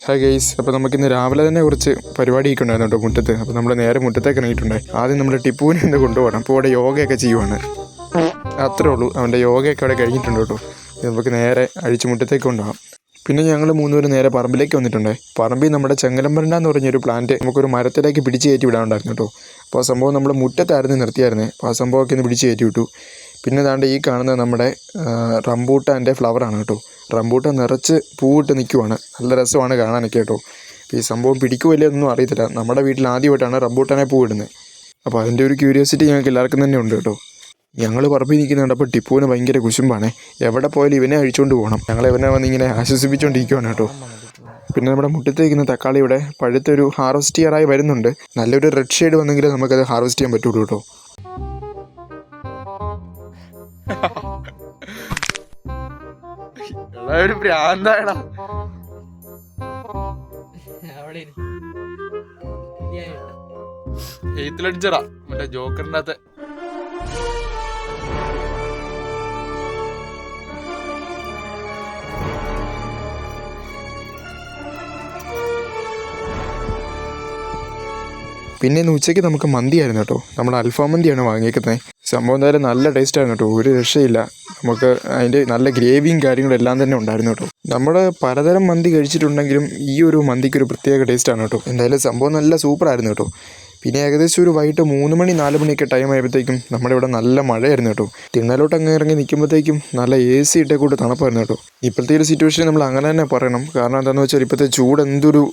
Hi guys, അപ്പോൾ നമുക്കിന്ന് രാവിലെ തന്നെ കുറച്ച് പരിപാടിയൊക്കെ ഉണ്ടായിരുന്നു കേട്ടോ മുറ്റത്ത്. അപ്പോൾ നമ്മൾ നേരെ മുറ്റത്തേക്ക് ഇറങ്ങിയിട്ടുണ്ടായി. ആദ്യം നമ്മുടെ ടിപ്പുവിനെ ഒന്ന് കൊണ്ടുപോകണം. അപ്പോൾ അവിടെ യോഗയൊക്കെ ചെയ്യുവാണ്. അത്രേ ഉള്ളൂ, അവൻ്റെ യോഗയൊക്കെ അവിടെ കഴിഞ്ഞിട്ടുണ്ട് കേട്ടോ. നമുക്ക് നേരെ അഴിച്ച് മുറ്റത്തേക്ക് കൊണ്ടുപോകാം. പിന്നെ ഞങ്ങൾ മൂന്നുപേരും നേരെ പറമ്പിലേക്ക് വന്നിട്ടുണ്ട്. പറമ്പിൽ നമ്മുടെ ചെങ്ങലമ്പരണ്ട എന്ന് പറഞ്ഞൊരു പ്ലാന്റ് നമുക്കൊരു മരത്തിലേക്ക് പിടിച്ച് കയറ്റി വിടാനുണ്ടായിരുന്നു കേട്ടോ. അപ്പോൾ ആ സംഭവം നമ്മൾ മുറ്റത്തായിരുന്നു നിർത്തിയായിരുന്നേ. അപ്പോൾ ആ സംഭവമൊക്കെ ഒന്ന് പിടിച്ച് കയറ്റി വിട്ടു. പിന്നെ ദാണ്ട് ഈ കാണുന്നത് നമ്മുടെ റംബൂട്ടാൻ്റെ ഫ്ലവറാണ് കേട്ടോ. റംബൂട്ടാൻ നിറച്ച് പൂവിട്ട് നിൽക്കുവാണ്. നല്ല രസമാണ് കാണാനൊക്കെ കേട്ടോ. അപ്പോൾ ഈ സംഭവം പിടിക്കുമല്ലേ ഒന്നും അറിയത്തില്ല. നമ്മുടെ വീട്ടിൽ ആദ്യമായിട്ടാണ് റംബൂട്ടാനെ പൂവിടുന്നത്. അപ്പോൾ അതിൻ്റെ ഒരു ക്യൂരിയോസിറ്റി ഞങ്ങൾക്ക് എല്ലാവർക്കും തന്നെ ഉണ്ട് കേട്ടോ. ഞങ്ങൾ പറമ്പിൽ നിൽക്കുന്നുണ്ട്. അപ്പോൾ ടിപ്പുവിന് ഭയങ്കര കുശുമ്പാണ്. എവിടെ പോയാലും ഇവനെ അഴിച്ചുകൊണ്ട് പോകണം. ഞങ്ങൾ ഇവനെ വന്നിങ്ങനെ ആശ്വസിപ്പിച്ചുകൊണ്ടിരിക്കുകയാണ് കേട്ടോ. പിന്നെ നമ്മുടെ മുറ്റത്ത് നിൽക്കുന്ന തക്കാളി ഇവിടെ പഴുത്തൊരു ഹാർവസ്റ്റ് ചെയ്യാറായി വരുന്നുണ്ട്. നല്ലൊരു റെഡ് ഷെയ്ഡ് വന്നെങ്കിൽ നമുക്കത് ഹാർവസ്റ്റ് ചെയ്യാൻ പറ്റുള്ളൂ കേട്ടോ. ഒരു ഭ്രാന്തായടാ. ഹെയ്ത്തിലടിച്ചടാ മറ്റേ ജോക്കറിൻ്റെ അകത്ത്. പിന്നെ ഇന്ന് ഉച്ചയ്ക്ക് നമുക്ക് മന്തിയായിരുന്നു കേട്ടോ. നമ്മൾ അൽഫാം മന്തിയാണ് വാങ്ങിയേക്കുന്നത്. സംഭവം എന്തായാലും നല്ല ടേസ്റ്റായിരുന്നു കേട്ടോ. ഒരു രക്ഷയില്ല. നമുക്ക് അതിൻ്റെ നല്ല ഗ്രേവിയും കാര്യങ്ങളും എല്ലാം തന്നെ ഉണ്ടായിരുന്നു കേട്ടോ. നമ്മൾ പലതരം മന്തി കഴിച്ചിട്ടുണ്ടെങ്കിലും ഈ ഒരു മന്തിക്കൊരു പ്രത്യേക ടേസ്റ്റാണ് കേട്ടോ. എന്തായാലും സംഭവം നല്ല സൂപ്പറായിരുന്നു കേട്ടോ. പിന്നെ ഏകദേശം ഒരു വൈകിട്ട് 3 മണി 4 മണിയൊക്കെ ടൈം ആയപ്പോഴത്തേക്കും നമ്മുടെ ഇവിടെ നല്ല മഴയായിരുന്നു കേട്ടോ. തിണ്ണലോട്ട് അങ്ങ് ഇറങ്ങി നിൽക്കുമ്പോഴത്തേക്കും നല്ല AC ഇട്ടേ കൂട്ട് തണുപ്പായിരുന്നു കേട്ടോ. ഇപ്പോഴത്തെ ഒരു സിറ്റുവേഷൻ നമ്മൾ അങ്ങനെ തന്നെ പറയണം. കാരണം എന്താണെന്ന് വെച്ചാൽ ഇപ്പോഴത്തെ ചൂട് എന്തൊരു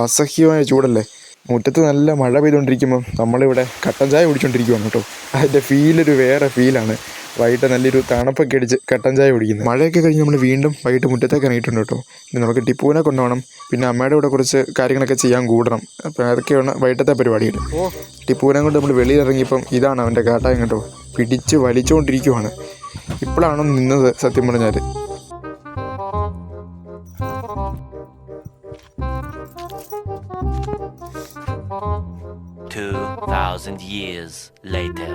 അസഹ്യമായ ചൂടല്ലേ. മുറ്റത്ത് നല്ല മഴ പെയ്തുകൊണ്ടിരിക്കുമ്പം നമ്മളിവിടെ കട്ടൻ ചായ കുടിച്ചുകൊണ്ടിരിക്കുകയാണ് കേട്ടോ. അതിൻ്റെ ഫീലൊരു വേറെ ഫീലാണ്. വൈകിട്ട് നല്ലൊരു തണുപ്പൊക്കെ അടിച്ച് കട്ടൻ ചായ കുടിക്കുന്നത്. മഴയൊക്കെ കഴിഞ്ഞ് നമ്മൾ വീണ്ടും വൈകിട്ട് മുറ്റത്തേക്ക് ഇറങ്ങിയിട്ടുണ്ട് കേട്ടോ. ഇനി നമുക്ക് ടിപ്പുവിനെ കൊണ്ടുപോകണം. പിന്നെ അമ്മയുടെ കൂടെ കുറച്ച് കാര്യങ്ങളൊക്കെ ചെയ്യാൻ കൂടണം. അപ്പോൾ അതൊക്കെയാണ് വൈകിട്ടത്തെ പരിപാടികൾ. ടിപ്പുവിനെ കൊണ്ട് നമ്മൾ വെളിയിൽ ഇറങ്ങിയപ്പം ഇതാണ് അവൻ്റെ കാട്ടായം കേട്ടോ. പിടിച്ച് വലിച്ചുകൊണ്ടിരിക്കുവാണ്. ഇപ്പോഴാണ് നിന്നത് സത്യം പറഞ്ഞാൽ. 2,000 years later.